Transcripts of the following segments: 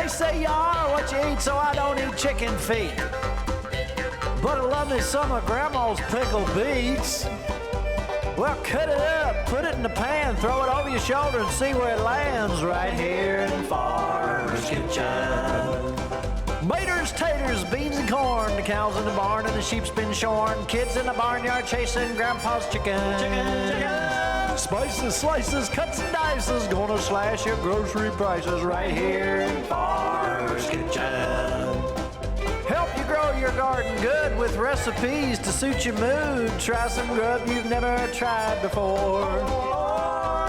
They say you are what you eat, so I don't eat chicken feet. But I love me some of Grandma's pickled beets. Well, cut it up, put it in the pan, throw it over your shoulder and see where it lands right here in Farmer's Kitchen. Maters, taters, beans and corn, the cows in the barn and the sheep's been shorn, kids in the barnyard chasing Grandpa's chicken. Spices, slices, cuts and dices, gonna slash your grocery prices right here in Farmer's Kitchen. Help you grow your garden good with recipes to suit your mood. Try some grub you've never tried before.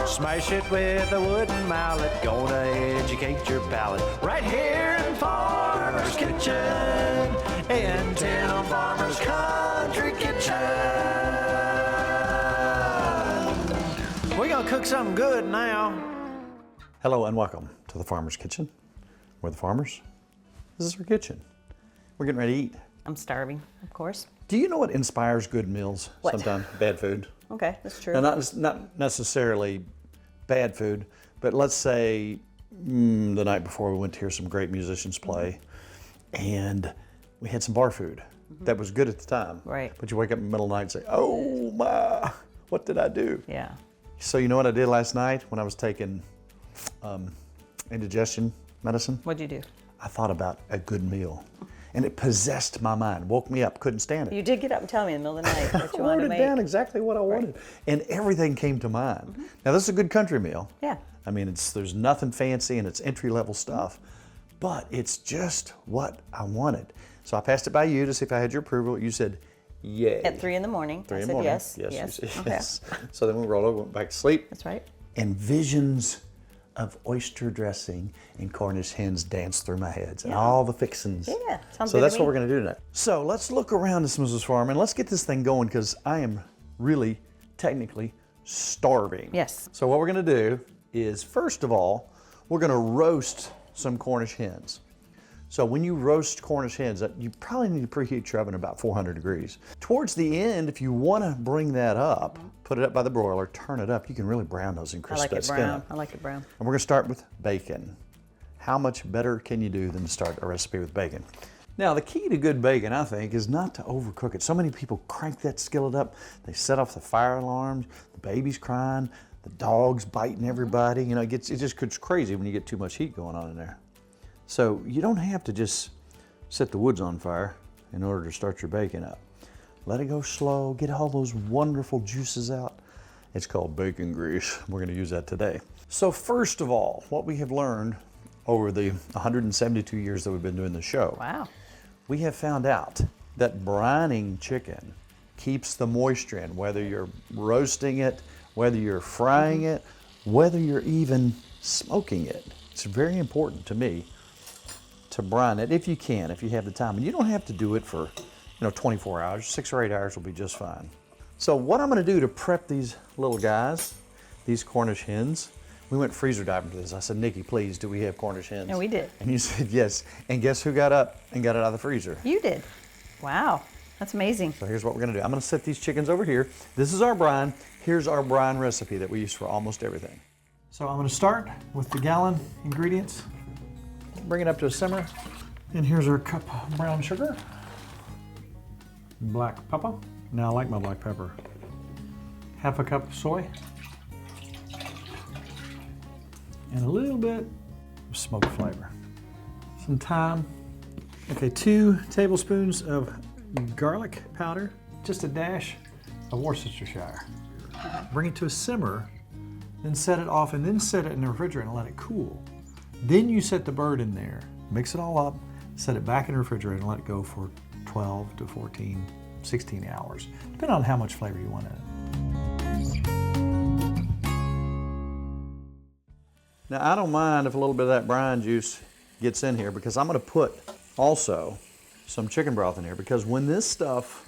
Smash it with a wooden mallet, gonna educate your palate. Right here in Farmer's Kitchen, in Tim Farmer's Country Kitchen. We're gonna cook something good now. Hello and welcome to the Farmer's Kitchen. We're the farmers. This is our kitchen. We're getting ready to eat. I'm starving, of course. Do you know what inspires good meals? What? Sometimes bad food. Okay, that's true. Now, not necessarily bad food, but let's say the night before we went to hear some great musicians play, and we had some bar food that was good at the time. Right. But you wake up in the middle of the night and say, "Oh my, what did I do?" Yeah. So you know what I did last night when I was taking indigestion medicine? What'd you do? I thought about a good meal. And it possessed my mind, woke me up, couldn't stand it. You did get up and tell me in the middle of the night what you I wanted wrote to it make. down exactly what I wanted. And everything came to mind. Now this is a good country meal. Yeah. I mean, there's nothing fancy and it's entry-level stuff, but it's just what I wanted. So I passed it by you to see if I had your approval. You said, yay. At 3 in the morning. 3 I in said the morning. yes. Yes, Yes. you said Okay. yes. So then we rolled over, went back to sleep. That's right. And visions of oyster dressing and Cornish hens danced through my head, and all the fixins. Yeah, sounds So good that's to what me. we're gonna do tonight. So let's look around this Mrs. Farm and let's get this thing going because I am really technically starving. Yes. So what we're gonna do is, first of all, we're gonna roast some Cornish hens. So when you roast Cornish hens, you probably need to preheat your oven about 400 degrees. Towards the end, if you want to bring that up, put it up by the broiler, turn it up, you can really brown those and I crisp like that it skin brown. up. I like it brown. And we're gonna start with bacon. How much better can you do than to start a recipe with bacon? Now, the key to good bacon, I think, is not to overcook it. So many people crank that skillet up, they set off the fire alarms, the baby's crying, the dog's biting everybody. You know, it just gets crazy when you get too much heat going on in there. So you don't have to just set the woods on fire in order to start your bacon up. Let it go slow, get all those wonderful juices out. It's called bacon grease. We're gonna use that today. So first of all, what we have learned over the 172 years that we've been doing the show, Wow. we have found out that brining chicken keeps the moisture in, whether you're roasting it, whether you're frying it, whether you're even smoking it. It's very important to me to brine it if you can, if you have the time. And you don't have to do it for 24 hours, 6 or 8 hours will be just fine. So what I'm gonna do to prep these little guys, these Cornish hens, we went freezer diving for this. I said, Nikki, please, do we have Cornish hens? And we did. And you said yes. And guess who got up and got it out of the freezer? You did. Wow. That's amazing. So here's what we're gonna do. I'm gonna set these chickens over here. This is our brine. Here's our brine recipe that we use for almost everything. So I'm gonna start with the gallon ingredients. Bring it up to a simmer. And here's our cup of brown sugar. Black pepper. Now I like my black pepper. Half a cup of soy. And a little bit of smoked flavor. Some thyme. Okay, 2 tablespoons of garlic powder. Just a dash of Worcestershire. Bring it to a simmer, then set it off and then set it in the refrigerator and let it cool. Then you set the bird in there, mix it all up, set it back in the refrigerator and let it go for 12 to 14, 16 hours, depending on how much flavor you want in it. Now I don't mind if a little bit of that brine juice gets in here because I'm gonna put also some chicken broth in here because when this stuff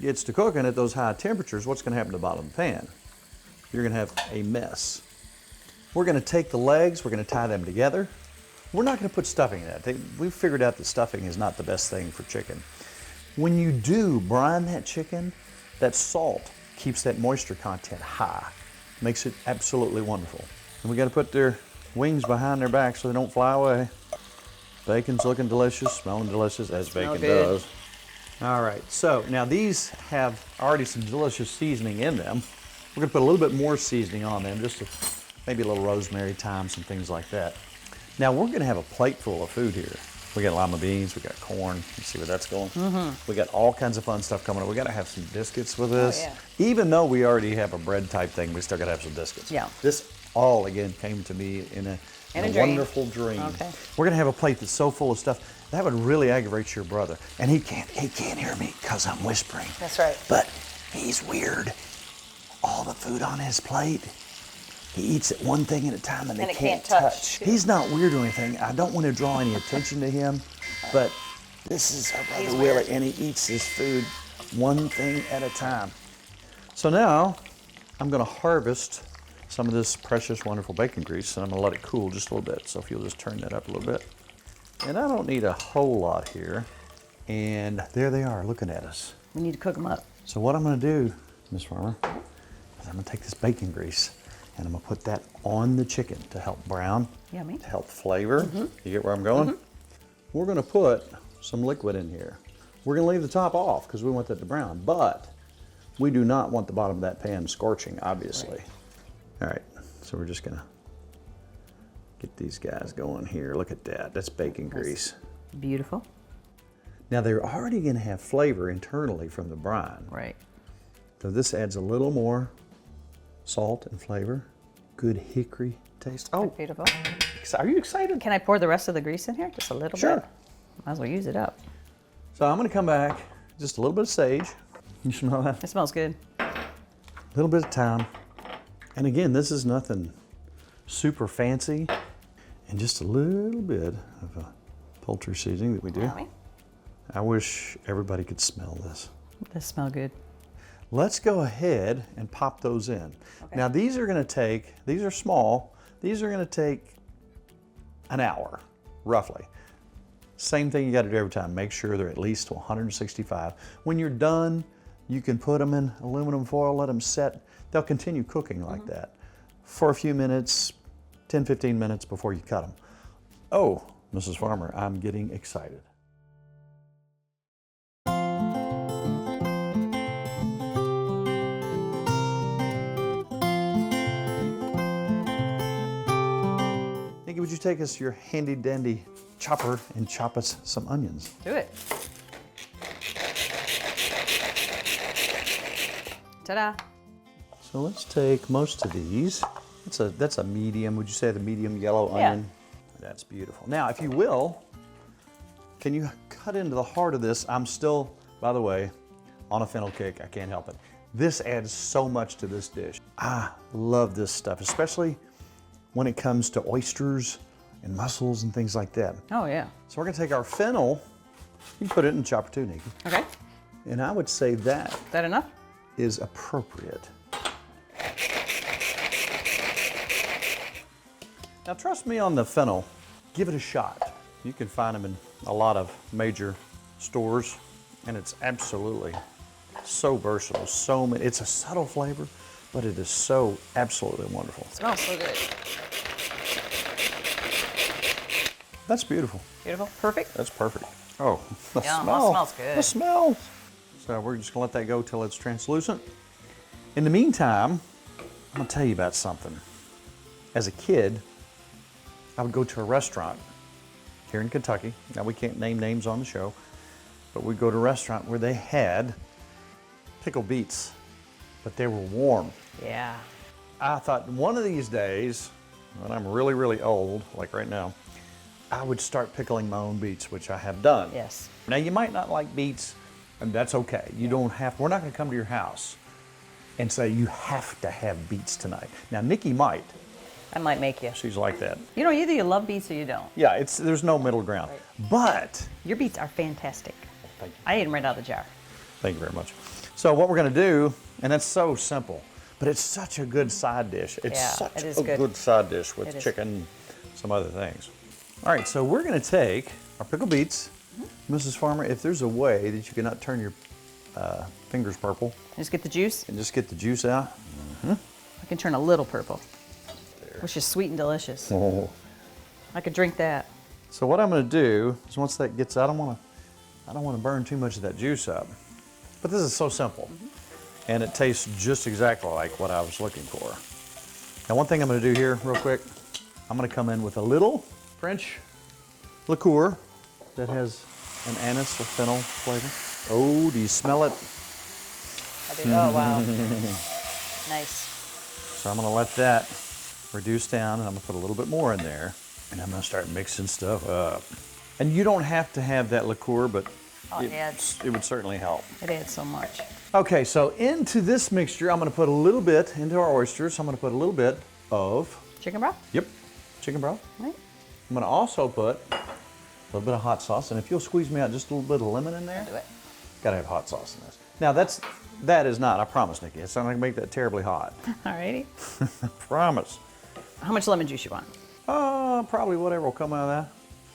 gets to cooking at those high temperatures, what's gonna happen to the bottom of the pan? You're gonna have a mess. We're gonna take the legs, we're gonna tie them together. We're not gonna put stuffing in that. We've figured out that stuffing is not the best thing for chicken. When you do brine that chicken, that salt keeps that moisture content high. Makes it absolutely wonderful. And we gotta put their wings behind their back so they don't fly away. Bacon's looking delicious, smelling delicious, as Smell bacon good. does. All right, so now these have already some delicious seasoning in them. We're gonna put a little bit more seasoning on them, just maybe a little rosemary, thyme, some things like that. Now we're gonna have a plate full of food here. We got lima beans, we got corn. You see where that's going? We got all kinds of fun stuff coming up. We gotta have some biscuits with this. yeah. Even though we already have a bread type thing, we still gotta have some biscuits. Yeah. This all, again, came to me in a dream. wonderful dream. Okay. We're gonna have a plate that's so full of stuff, that would really aggravate your brother. And he can't hear me because I'm whispering. That's right. But he's weird. All the food on his plate, he eats it one thing at a time and they it can't can't touch. He's not weird or anything. I don't want to draw any attention to him, but this is our brother Willie, and he eats his food one thing at a time. So now I'm gonna harvest some of this precious, wonderful bacon grease, and I'm gonna let it cool just a little bit. So if you'll just turn that up a little bit. And I don't need a whole lot here. And there they are, looking at us. We need to cook them up. So what I'm gonna do, Miss Farmer, is I'm gonna take this bacon grease and I'm gonna put that on the chicken to help brown, Yummy. to help flavor. You get where I'm going? We're gonna put some liquid in here. We're gonna leave the top off because we want that to brown, but we do not want the bottom of that pan scorching, obviously. All right, so we're just gonna get these guys going here. Look at that, that's bacon grease. Beautiful. Now they're already gonna have flavor internally from the brine. Right. So this adds a little more salt and flavor. Good hickory taste. Oh, Beautiful. are you excited? Can I pour the rest of the grease in here? Just a little Sure. bit? Might as well use it up. So I'm gonna come back, just a little bit of sage. You smell that? It smells good. A little bit of thyme. And again, this is nothing super fancy. And just a little bit of poultry seasoning that we do. Yummy. I wish everybody could smell this. This smells good. Let's go ahead and pop those in. Okay. Now these are gonna take, these are small, these are gonna take an hour, roughly. Same thing you gotta do every time. Make sure they're at least to 165. When you're done, you can put them in aluminum foil, let them set. They'll continue cooking like that for a few minutes, 10, 15 minutes before you cut them. Oh, Mrs. Farmer, I'm getting excited. Nikki, would you take us your handy dandy chopper and chop us some onions? Do it. Ta-da. So let's take most of these. That's a medium, would you say the medium yellow Yeah. onion? That's beautiful. Now, if you will, can you cut into the heart of this? I'm still, by the way, on a fennel kick, I can't help it. This adds so much to this dish. I love this stuff, especially when it comes to oysters and mussels and things like that. Oh, yeah. So we're gonna take our fennel, you can put it in the chopper too, Nikki. Okay. And I would say that Is that enough? is appropriate. Now trust me on the fennel, give it a shot. You can find them in a lot of major stores and it's absolutely so versatile, so many. It's a subtle flavor, but it is so absolutely wonderful. It smells so good. That's beautiful. Beautiful. Perfect. That's perfect. Oh, the Yum, that smell. smells good. The smell. So we're just gonna let that go till it's translucent. In the meantime, I'm gonna tell you about something. As a kid, I would go to a restaurant here in Kentucky. Now we can't name names on the show, but we'd go to a restaurant where they had pickled beets, but they were warm. Yeah. I thought one of these days, when I'm really, really old, like right now, I would start pickling my own beets, which I have done. Yes. Now you might not like beets, and that's okay. You don't have, we're not gonna come to your house and say you have to have beets tonight. Now Nikki might, I might make you. she's like that. You know, either you love beets or you don't. Yeah, there's no middle ground. But, Your beets are fantastic. thank you. I ate them right out of the jar. Thank you very much. So what we're gonna do, and it's so simple, but it's such a good side dish. It's Yeah, such it is a good. good side dish with It is. chicken, some other things. All right, so we're gonna take our pickled beets. Mrs. Farmer, if there's a way that you cannot turn your fingers purple Just get the juice. and just get the juice out. I can turn a little purple, which is sweet and delicious. Oh. I could drink that. So what I'm going to do is once that gets out, I don't want to burn too much of that juice up. But this is so simple. And it tastes just exactly like what I was looking for. Now one thing I'm going to do here real quick, I'm going to come in with a little French liqueur that has an anise or fennel flavor. Oh, do you smell it? I do. Oh, wow. Nice. So I'm going to let that reduce down, and I'm going to put a little bit more in there, and I'm going to start mixing stuff up. And you don't have to have that liqueur, but it would certainly help. It adds so much. Okay, so into this mixture, I'm going to put a little bit into our oysters. I'm going to put a little bit of Chicken broth? Yep, chicken broth. Right. I'm going to also put a little bit of hot sauce, and if you'll squeeze me out just a little bit of lemon in there, Do it. gotta have hot sauce in this. Now that is not, I promise, Nikki, it's not going to make that terribly hot. Alrighty. Promise. How much lemon juice you want? Probably whatever will come out of that.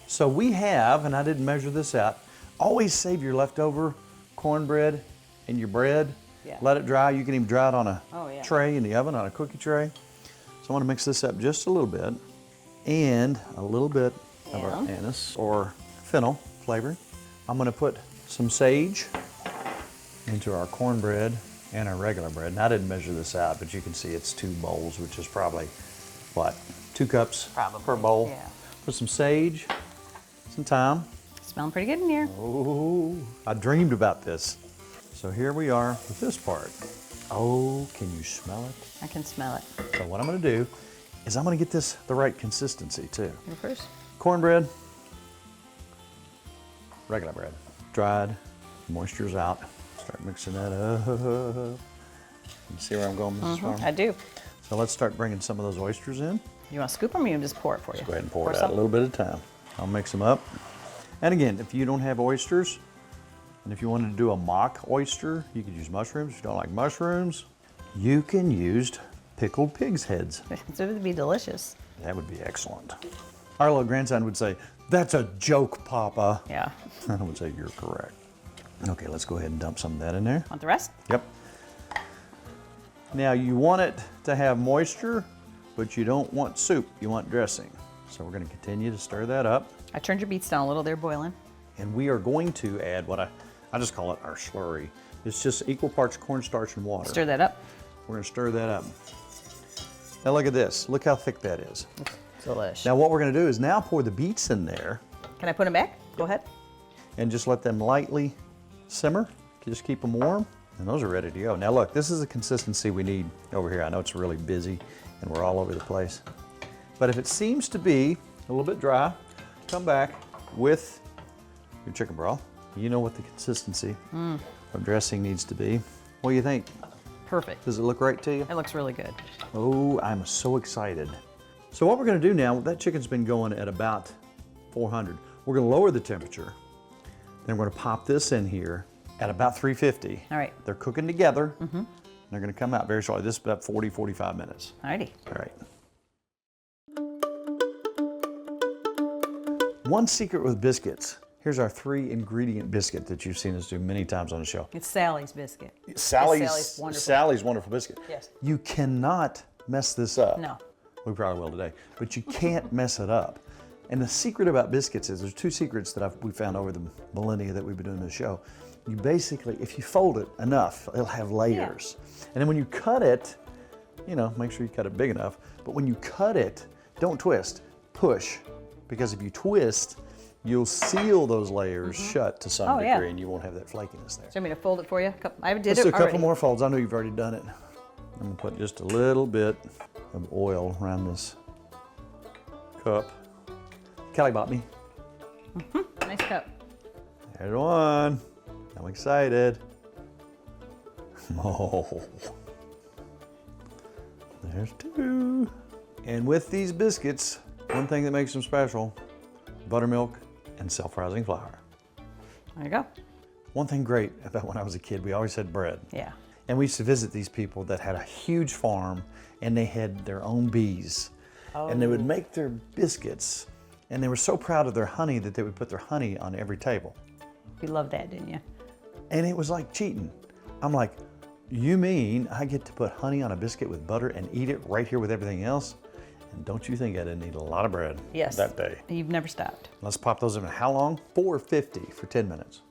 So we have, and I didn't measure this out, always save your leftover cornbread in your bread. Yeah. Let it dry. You can even dry it on a tray in the oven, on a cookie tray. So I want to mix this up just a little bit, and a little bit of our anise or fennel flavoring. I'm going to put some sage into our cornbread and our regular bread. And I didn't measure this out, but you can see it's 2 bowls, which is probably, what, 2 cups per bowl. Yeah. Put some sage, some thyme. Smelling pretty good in here. Oh, I dreamed about this. So here we are with this part. Oh, can you smell it? I can smell it. So what I'm going to do is I'm going to get this the right consistency too. You first? Cornbread, regular bread, dried, moisture's out. Start mixing that up. You see where I'm going, Mrs. Farmer? I do. So let's start bringing some of those oysters in. You want to scoop them or you just pour it for you? Go ahead and pour it out a little bit at a time. I'll mix them up. And again, if you don't have oysters, and if you wanted to do a mock oyster, you could use mushrooms. If you don't like mushrooms, you can use pickled pig's heads. It would be delicious. That would be excellent. Our little grandson would say, "That's a joke, Papa." Yeah. I would say, "You're correct." Okay, let's go ahead and dump some of that in there. Want the rest? Yep. Now you want it to have moisture, but you don't want soup, you want dressing. So we're going to continue to stir that up. I turned your beets down a little, they're boiling. And we are going to add what I just call it our slurry. It's just equal parts cornstarch and water. Stir that up. We're going to stir that up. Now look at this. Look how thick that is. Delish. Now what we're going to do is now pour the beets in there. Can I put them back? Go ahead. And just let them lightly simmer. Just keep them warm. And those are ready to go. Now look, this is the consistency we need over here. I know it's really busy and we're all over the place. But if it seems to be a little bit dry, come back with your chicken broth. You know what the consistency of dressing needs to be. What do you think? Perfect. Does it look right to you? It looks really good. Oh, I'm so excited. So what we're going to do now, that chicken's been going at about 400. We're going to lower the temperature. Then we're going to pop this in here at about 350. All right. They're cooking together. And they're going to come out very shortly. This is about 40, 45 minutes. Alrighty. All right. One secret with biscuits. Here's our 3-ingredient biscuit that you've seen us do many times on the show. It's Sally's biscuit. Sally's wonderful. wonderful biscuit. Yes. You cannot mess this up. No. We probably will today, but you can't mess it up. And the secret about biscuits is there's 2 secrets that we found over the millennia that we've been doing this show. You basically, if you fold it enough, it'll have layers. And then when you cut it, you know, make sure you cut it big enough. But when you cut it, don't twist, push. Because if you twist, you'll seal those layers shut to some degree and you won't have that flakiness there. So you want me to fold it for you? I did Let's it do a couple already. more folds. I know you've already done it. I'm gonna put just a little bit of oil around this cup. Kelly bought me. Nice cup. There's one. I'm excited. Oh. There's 2. And with these biscuits, one thing that makes them special, buttermilk and self-rising flour. There you go. One thing great about when I was a kid, we always had bread. Yeah. And we used to visit these people that had a huge farm and they had their own bees. And they would make their biscuits and they were so proud of their honey that they would put their honey on every table. You loved that, didn't you? And it was like cheating. I'm like, you mean I get to put honey on a biscuit with butter and eat it right here with everything else? Don't you think I didn't eat a lot of bread Yes. that day? You've never stopped. Let's pop those in. How long? 450 for 10 minutes.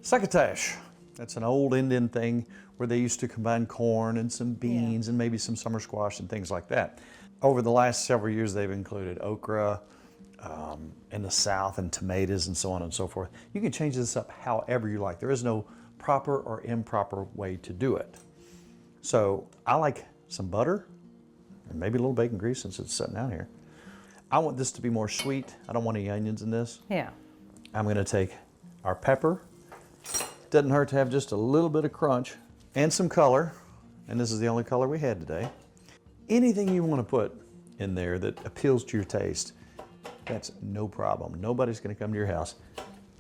Succotash. That's an old Indian thing where they used to combine corn and some beans and maybe some summer squash and things like that. Over the last several years, they've included okra in the South and tomatoes and so on and so forth. You can change this up however you like. There is no proper or improper way to do it. So I like some butter and maybe a little bacon grease since it's sitting out here. I want this to be more sweet. I don't want any onions in this. Yeah. I'm going to take our pepper. Doesn't hurt to have just a little bit of crunch and some color. And this is the only color we had today. Anything you want to put in there that appeals to your taste, that's no problem. Nobody's going to come to your house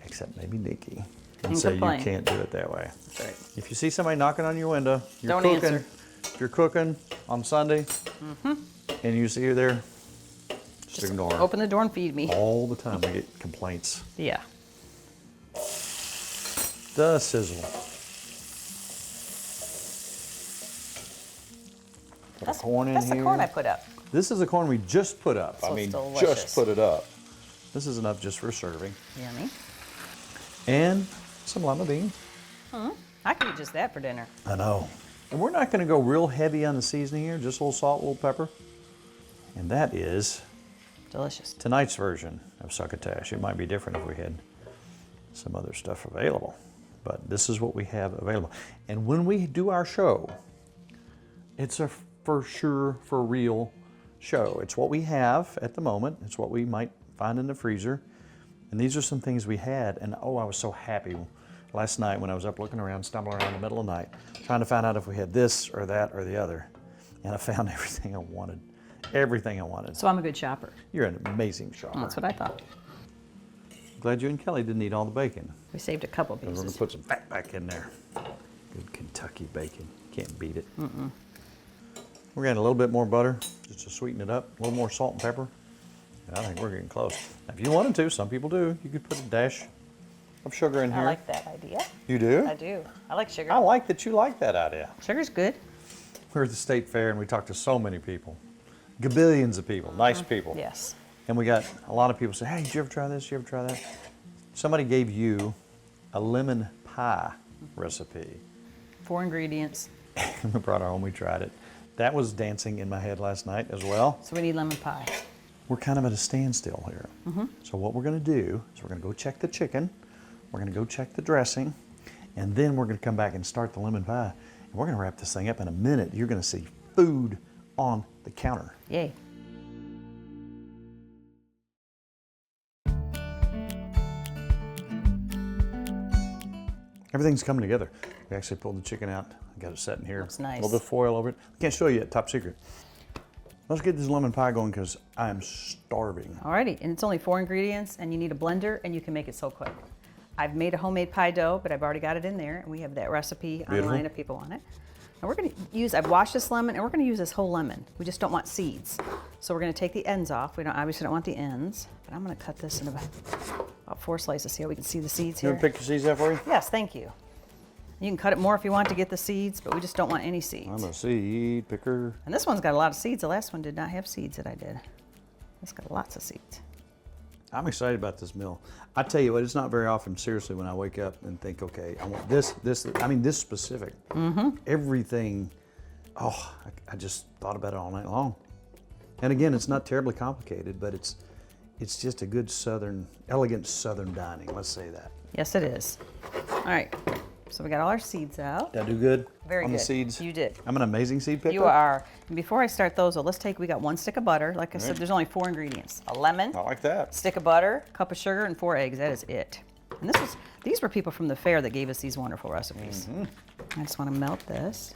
except maybe Nikki and say complain. you can't do it that way. That's right. If you see somebody knocking on your window, you're Don't cooking. answer. If you're cooking on Sunday and you see her there, just ignore her. Open the door and feed me. All the time we get complaints. Yeah. The sizzle. Put That's, corn in that's here. the corn I put up. This is the corn we just put up. So I it's mean, delicious. just put it up. This is enough just for serving. Yummy. And some lima beans. I could eat just that for dinner. I know. And we're not going to go real heavy on the seasoning here, just a little salt, a little pepper. And that is Delicious. tonight's version of succotash. It might be different if we had some other stuff available, but this is what we have available. And when we do our show, it's a for sure, for real show. It's what we have at the moment. It's what we might find in the freezer. And these are some things we had, and oh, I was so happy last night when I was up looking around, stumbling around in the middle of the night, trying to find out if we had this or that or the other. And I found everything I wanted. Everything I wanted. So I'm a good shopper. You're an amazing shopper. That's what I thought. Glad you and Kelly didn't eat all the bacon. We saved a couple We're going pieces. to put some fat back in there. Good Kentucky bacon. Can't beat it. We're going to add a little bit more butter just to sweeten it up. A little more salt and pepper. And I think we're getting close. Now, if you wanted to, some people do, you could put a dash of sugar in here. I like that idea. You do? I do. I like sugar. I like that you like that idea. Sugar's good. We were at the state fair and we talked to so many people. Gabillions of people, nice people. Yes. And we got a lot of people say, hey, did you ever try this? Did you ever try that? Somebody gave you a lemon pie recipe. 4 ingredients. We brought it home, we tried it. That was dancing in my head last night as well. So we need lemon pie. We're kind of at a standstill here. So what we're going to do is we're going to go check the chicken, we're going to go check the dressing, and then we're going to come back and start the lemon pie. And we're going to wrap this thing up in a minute. You're going to see food on the counter. Yay. Everything's coming together. We actually pulled the chicken out. Got it set in here. Looks nice. A little bit of foil over it. Can't show you yet, top secret. Let's get this lemon pie going because I'm starving. Alrighty, and it's only 4 ingredients, and you need a blender, and you can make it so quick. I've made a homemade pie dough, but I've already got it in there, and we have that recipe Beautiful. online if people want it. And we're gonna use, I've washed this lemon, and we're gonna use this whole lemon. We just don't want seeds. So we're gonna take the ends off. We obviously don't want the ends, but I'm gonna cut this into about 4 slices. See how we can see the seeds You here? want to pick your seeds out for you? Yes, thank you. You can cut it more if you want to get the seeds, but we just don't want any seeds. I'm a seed picker. And this one's got a lot of seeds. The last one did not have seeds that I did. It's got lots of seeds. I'm excited about this meal. I tell you what, it's not very often, seriously, when I wake up and think, okay, I want this specific. Everything, oh, I just thought about it all night long. And again, it's not terribly complicated, but it's just a good southern, elegant southern dining, let's say that. Yes, it is. All right, so we got all our seeds out. Did I do good Very on good. the seeds? You did. I'm an amazing seed picker? You are. And before I start those, we got 1 stick of butter. Like I said, there's only 4 ingredients. A lemon, I like that. stick of butter, cup of sugar, and 4 eggs. That is it. And these were people from the fair that gave us these wonderful recipes. I just want to melt this.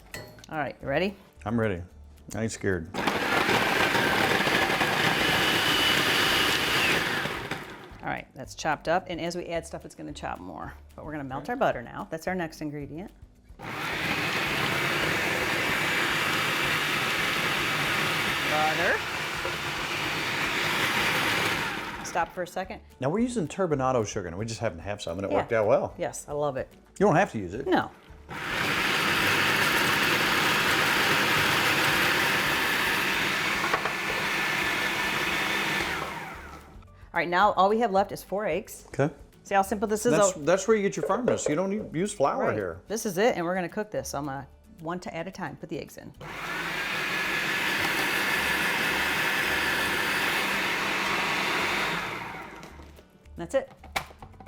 All right, you ready? I'm ready. I ain't scared. All right, that's chopped up, and as we add stuff, it's going to chop more. But we're going to melt our butter now. That's our next ingredient. Butter. Just stop for a second. Now we're using turbinado sugar, and we just happen to have some, and it Yeah. worked out well. Yes, I love it. You don't have to use it. No. All right, now all we have left is 4 eggs. Okay. See how simple this is? That's where you get your firmness. You don't use flour Right. here. This is it, and we're gonna cook this. So I'm gonna one at a time, put the eggs in. That's it.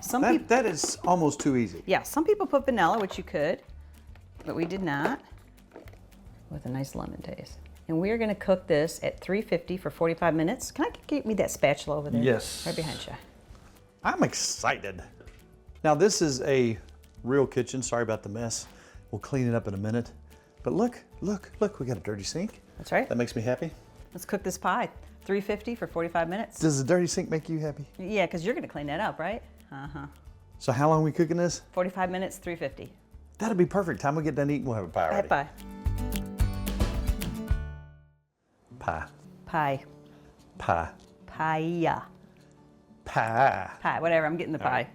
Some people, That is almost too easy. yeah, some people put vanilla, which you could, but we did not, with a nice lemon taste. And we are gonna cook this at 350 for 45 minutes. Can I get me that spatula over there? Yes. Right behind you. I'm excited. Now this is a real kitchen. Sorry about the mess. We'll clean it up in a minute. But look, we got a dirty sink. That's right. That makes me happy. Let's cook this pie. 350 for 45 minutes. Does the dirty sink make you happy? Yeah, because you're gonna clean that up, right? Uh-huh. So how long are we cooking this? 45 minutes, 350. That'll be perfect. Time we get done eating, we'll have a pie ready. Pie. Pie. Pie. Pie. Pie. Pie. Pie, whatever, I'm getting the pie. right.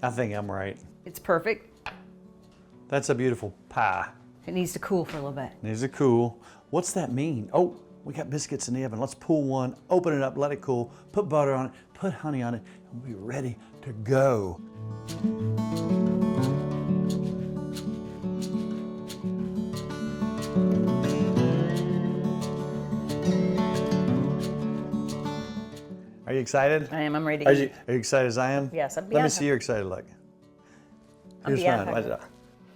I think I'm right. It's perfect. That's a beautiful pie. It needs to cool for a little bit. Needs to cool. What's that mean? Oh, we got biscuits in the oven. Let's pull one, open it up, let it cool, put butter on it, put honey on it, and we'll be ready to go. Are you excited? I am, I'm ready Are to you, eat. are you excited as I am? Yes, I'm Let me beyond- see your excited look. I'm Here's beyond mine. hungry.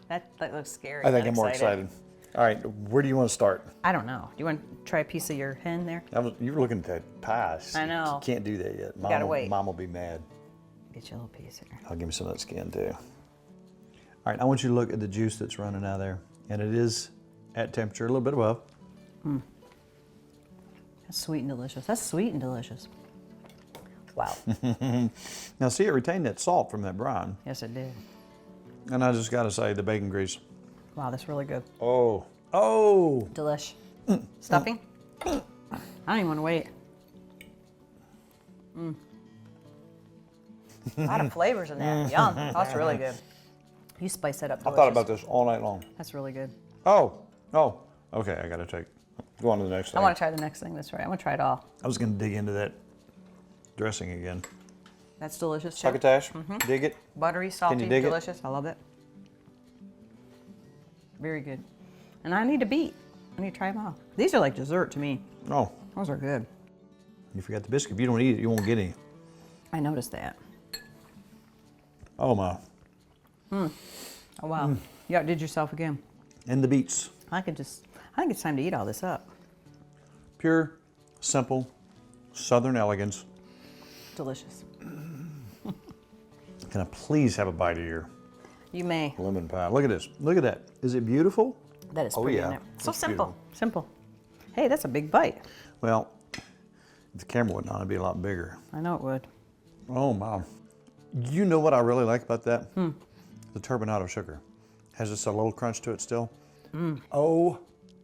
That looks scary. I think not I'm more excited. All right, where do you want to start? I don't know. Do you want to try a piece of your hen there? You were looking at that pie. I know. You can't do that yet. gotta wait. Mom will be mad. Get you a little piece here. I'll give me some of that skin too. All right, I want you to look at the juice that's running out of there. And it is at temperature, a little bit above. That's sweet and delicious. That's sweet and delicious. Wow. Now see, it retained that salt from that brine. Yes, it did. And I just gotta say, the bacon grease. Wow, that's really good. Oh. Delish. Stuffing? I don't even want to wait. A lot of flavors in that. Yum. That's really good. You spice that up I delicious. thought about this all night long. That's really good. Oh. Okay, I gotta go on to the next thing. I want to try the next thing. That's right. I want to try it all. I was gonna dig into that dressing again. That's delicious. too. Succotash, dig it. Buttery, salty, dig it? delicious. I love it. Very good. And I need a beet. I need to try them all. These are like dessert to me. Oh, Those are good. you forgot the biscuit. If you don't eat it, you won't get any. I noticed that. Oh my. Oh wow. You outdid yourself again. And the beets. I think it's time to eat all this up. Pure, simple, Southern elegance. Delicious. Can I please have a bite of your You may. lemon pie? Look at this. Look at that. Is it beautiful? That is Oh, pretty yeah. in there. So It's simple. beautiful. Simple. Hey, that's a big bite. Well, if the camera wasn't on, it'd be a lot bigger. I know it would. Oh my. You know what I really like about that? The turbinado sugar. Has just a little crunch to it still. Oh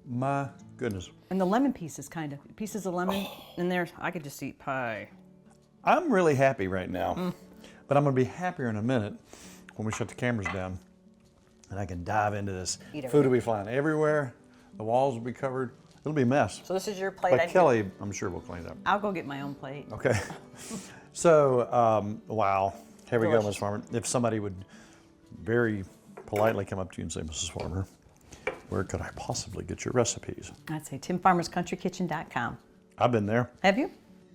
my goodness. And the lemon pieces, pieces of lemon in there. I could just eat pie. I'm really happy right now, but I'm gonna be happier in a minute when we shut the cameras down and I can dive into this. Eat Food will be flying everywhere. The walls will be covered. It'll be a mess. So this is your plate. But Kelly, I'm sure will clean it up. I'll go get my own plate. Okay. So, wow. Here we go, Delicious. Ms. Farmer. If somebody would very politely come up to you and say, Mrs. Farmer, where could I possibly get your recipes? I'd say timfarmerscountrykitchen.com. I've been there. Have you?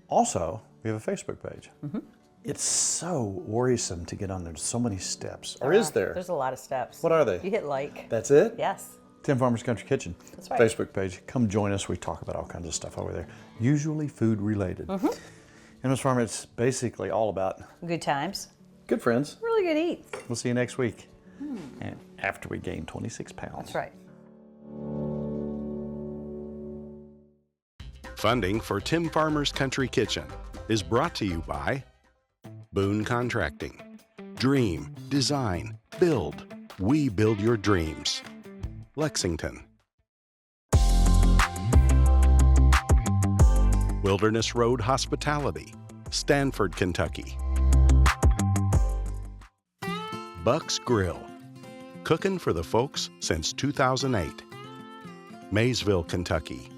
Also, we have a Facebook page. It's so worrisome to get on there. There's so many steps. Or is there? There's a lot of steps. What are they? You hit like. That's it? Yes. Tim Farmer's Country Kitchen. That's right. Facebook page. Come join us. We talk about all kinds of stuff over there, usually food related. And Ms. Farmer, it's basically all about Good times. good friends. Really good eats. We'll see you next week. And after we gain 26 pounds. That's right. Funding for Tim Farmer's Country Kitchen is brought to you by Boone Contracting. Dream, design, build. We build your dreams. Lexington. Wilderness Road Hospitality, Stanford, Kentucky. Buck's Grill, cooking for the folks since 2008. Maysville, Kentucky.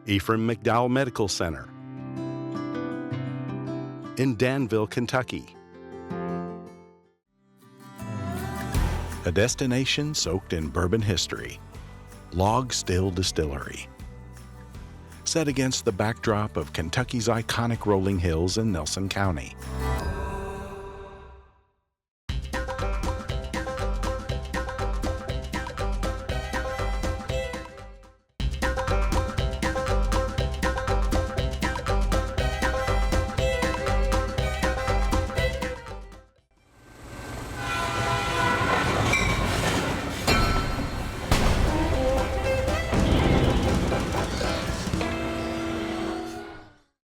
Ephraim McDowell Medical Center in Danville, Kentucky. A destination soaked in bourbon history, Log Still Distillery. Set against the backdrop of Kentucky's iconic rolling hills in Nelson County.